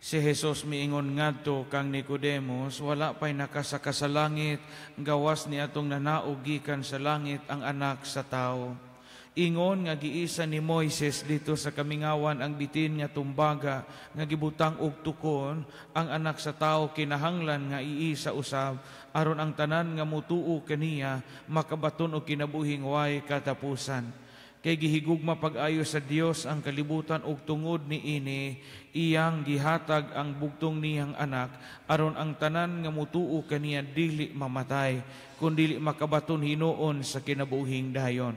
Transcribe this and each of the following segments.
Si Jesus miingon ngadto kang Nicodemos, wala pa'y nakasaka sa langit, gawas ni atong nanaog gikan sa langit ang Anak sa tao. Ingon nga giisa ni Moises dito sa kamingawan ang bitin nga tumbaga nga gibutang og tukon, ang Anak sa tao kinahanglan nga iisa usab aron ang tanan nga mutuo kaniya makabaton og kinabuhing way katapusan. Kay gihigugma pag-ayo sa Dios ang kalibutan ug tungod niini iyang gihatag ang bugtong niyang Anak aron ang tanan nga mutuo kaniya dili mamatay kundi makabaton hinuon sa kinabuhing dayon.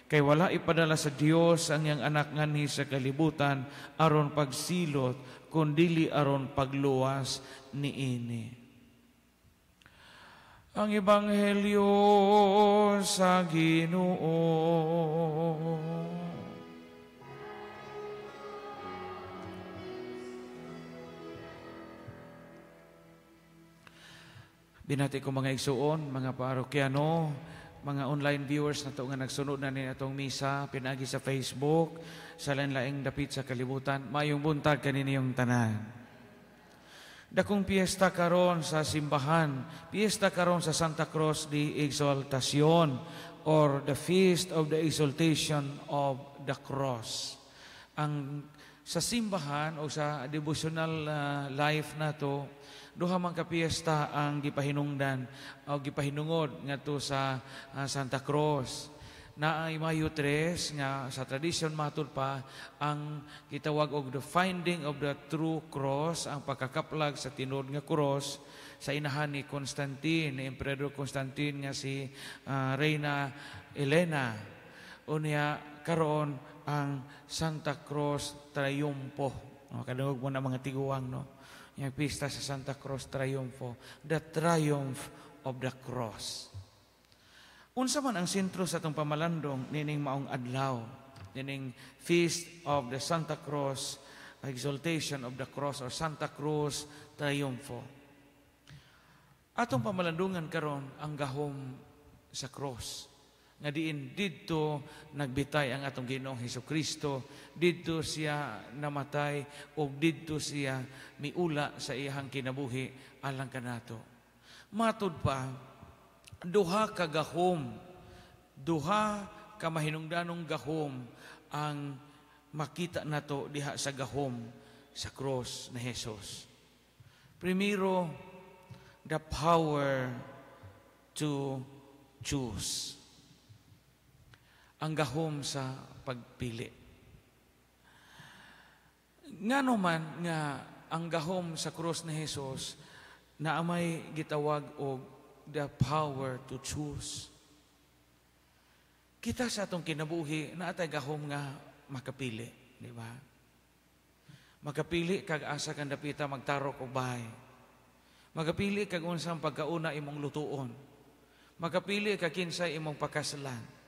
Kay wala ipadala sa Dios ang iyang Anak nganhi sa kalibutan aron pagsilot kundi aron pagluwas niini. Ang Ebanghelyo sa Ginoo. Binati ko mga igsuon, mga parokyano, mga online viewers na ito nga nagsunod na ni atong misa, pinagi sa Facebook, sa lain-laing dapit sa kalibutan, mayong buntag kaniniyong tanan. Dakong piyesta karon sa simbahan, piyesta karon sa Santa Cruz de Exaltacion or the Feast of the Exaltation of the Cross. Ang sa simbahan o sa devotional life nato, duha man ka piyesta ang gipahinungdan o gipahinungod ngadto sa Santa Cruz. Naay Mayo 3 nga sa tradisyon matud pa ang gitawag og the finding of the true cross, ang pagkakaplag sa tinud nga cross sa inahan ni Constantine, ni Emperador Constantine nga si Reina Elena. Unya karon ang Santa Cruz Triumpho. Kadungog mo na mga tiguang, no? Yung pista sa Santa Cruz Triumpho, the triumph of the cross. Unsa man ang sentro sa itong pamalandong nining maong adlaw, nining Feast of the Santa Cruz, Exaltation of the Cross or Santa Cruz Triumpho. Atong pamalandungan karon ang gahom sa cross. Nga diin didto nagbitay ang atong Ginoong Hesukristo, didto siya namatay o didto siya miula sa iyang kinabuhi alang kanato. Matud pa, duha ka gahom, duha ka mahinungdanong gahom ang makita nato diha sa gahom sa cross na Jesus. Primero, the power to choose. Ang gahom sa pagpili. Ngano man nga ang gahom sa cross ni Jesus na amay gitawag og the power to choose. Kita sa atong kinabuhi na atay gahom nga makapili, di ba? Makapili kag asa kang dapita magtarok og bahay. Makapili kag unsang pagkauna imong lutuon. Makapili kag kinsay imong pakasalan.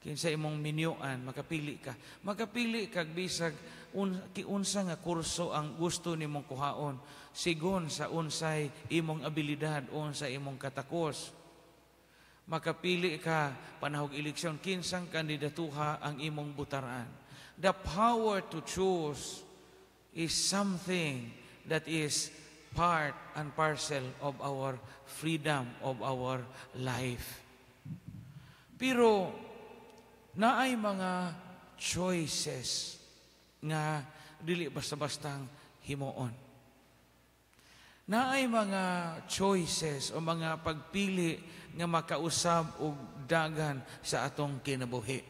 Kinsay imong minyuan, makapili ka. Makapili kag bisag unsa nga kurso ang gusto nimong kuhaon sigon sa unsay imong abilidad, unsay imong katakos. Makapili ka panahog eleksyon kinsang kandidatuha ang imong butaran. The power to choose is something that is part and parcel of our freedom, of our life. Pero naay mga choices nga dili basta-bastang himuon. Naay mga choices o mga pagpili nga makausab og dagan sa atong kinabuhi.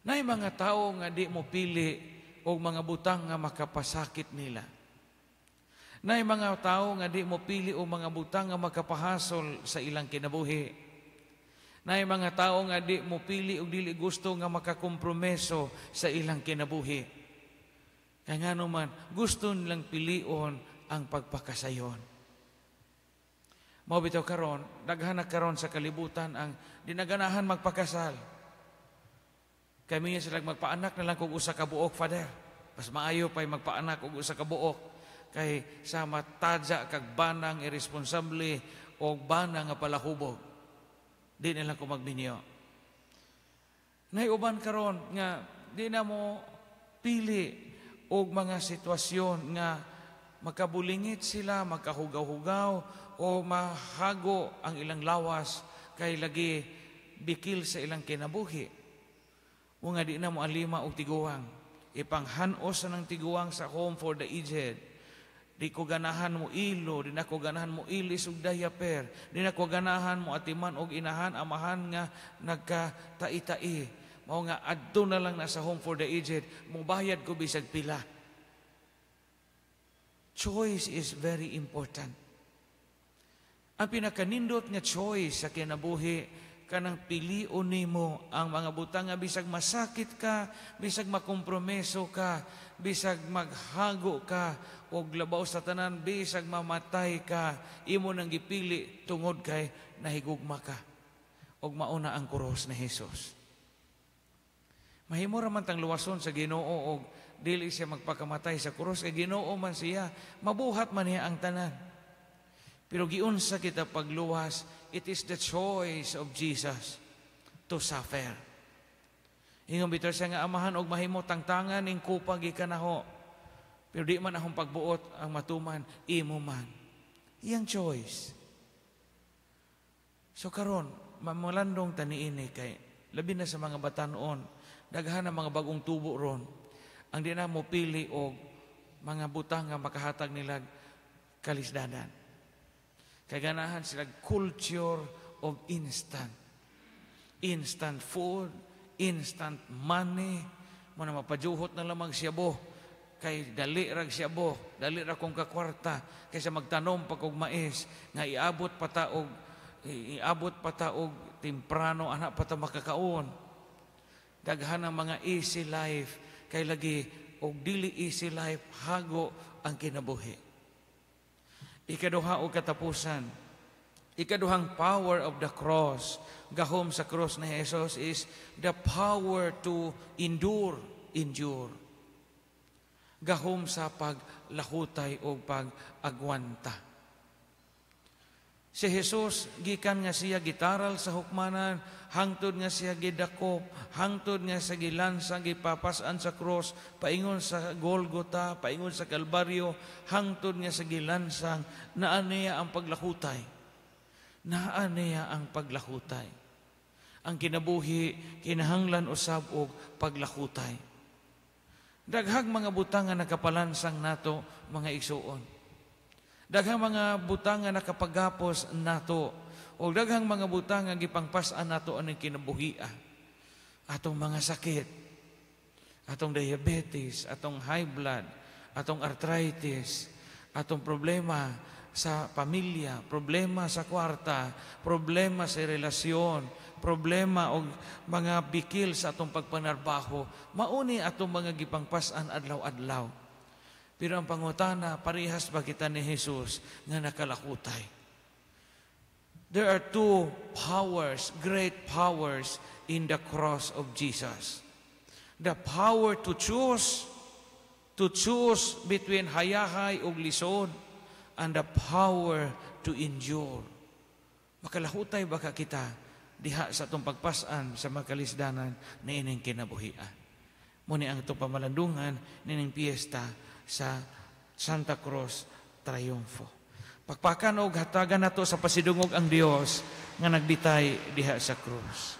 Naay mga tao nga di mo pili og mga butang nga makapasakit nila. Naay mga tao nga di mo pili og mga butang nga makapahasol sa ilang kinabuhi. Naay mga tao nga di mo pili og dili gusto nga makakompromiso sa ilang kinabuhi. Kaya nga naman, gusto nilang pilion ang pagpakasayon. Mao bitaw karon, daghan na karon sa kalibutan ang dinaganahan magpakasal. Kami sila magpaanak na lang kung usa ka buok, Father. Mas maayo pa'y magpaanak kung usa ka buok. Kay sa matadya kag banang irresponsable o banang nga palahubog. Di nila ko magbinyo. Naiuban karon nga di na mo pili og mga sitwasyon nga makabulingit sila, makahugaw-hugaw o mahago ang ilang lawas kay lagi bikil sa ilang kinabuhi. O nga di na mo alima og tiguang. Ipanghanos na ng tiguang sa home for the aged. Di ko ganahan mo ilo, di na ko ganahan mo ilis og diaper, di na ko ganahan mo atiman og inahan, amahan nga nagkatai-tai. Mao nga adto na lang na sa home for the aged, mubayad ko bisag pila. Choice is very important. Ang pinakanindot nga choice sa kinabuhi, kanang pilion nimo ang mga butang nga bisag masakit ka, bisag makompromiso ka, bisag maghago ka og labaw sa tanan, bisag mamatay ka, imo nang gipili tungod kay nahigugma ka og mauna ang krus ni Hesus. Mahimo ra man tang luwason sa Ginoo og dili siya magpakamatay sa krus kay Ginoo man siya, mabuhat man niya ang tanan. Pero giunsa kita pagluwas, it is the choice of Jesus to suffer. Ingon bitor siya nga amahan og mahimo tangtangan ning kupag ikanaho. Pero di man akong pagbuot ang matuman, imo man. Iyang choice. So karon, mamulandong taniini kay labi na sa mga batanon, daghan ang mga bagong tubo ron. Ang di na mo pili og mga butang nga makahatag nila kalisdanan. Kay ganahan sila culture of instant. Instant food, instant money, mo na mapajuhot na lamang siyabo. Kay dali rag siyabo, dali ra kong kakwarta, kaysa magtanom pag og mais, nga iabot pa ta og temprano, anak pa ta makakaon. Daghan ang mga easy life, kay lagi og dili easy life, hago ang kinabuhi. Ikaduha o katapusan, ikaduhang power of the cross, gahom sa cross ni Jesus is the power to endure. Gahom sa paglahutay o pag-agwanta. Si Jesus, gikan nga siya gitaral sa hukmanan, hangtod nga siya gidakop, hangtod nga sa gilansa, gipapasan sa cross, paingon sa Golgota, paingon sa Kalbaryo, hangtod nga sa gilansang, naan niya ang paglahutay. Naan niya ang paglahutay. Ang kinabuhi, kinahanglan usab og paglahutay. Daghang mga butang nga nakapalansang nato, mga igsuon. Daghang mga butang nga nakapagapos nato, o daghang mga butang nga gipangpas-an nato aning kinabuhia. Atong mga sakit, atong diabetes, atong high blood, atong arthritis, atong problema sa pamilya, problema sa kwarta, problema sa relasyon, problema o mga bikil sa atong pagpanarbaho, mauni atong mga gipangpas-an adlaw-adlaw. Pero ang pangutana, parehas ba kita ni Jesus nga nakalakutay? There are two powers, great powers in the cross of Jesus. The power to choose between hayahay ug lisod, and the power to endure. Makalahutay ba ka kita diha sa itong pagpasan sa makalisdanan na ining kinabuhian? Muni ang itong pamalandungan nining piyesta sa Santa Cruz Triunfo. Pagpakan o hatagan nato sa pasidungog ang Dios nga nagbitay diha sa krus.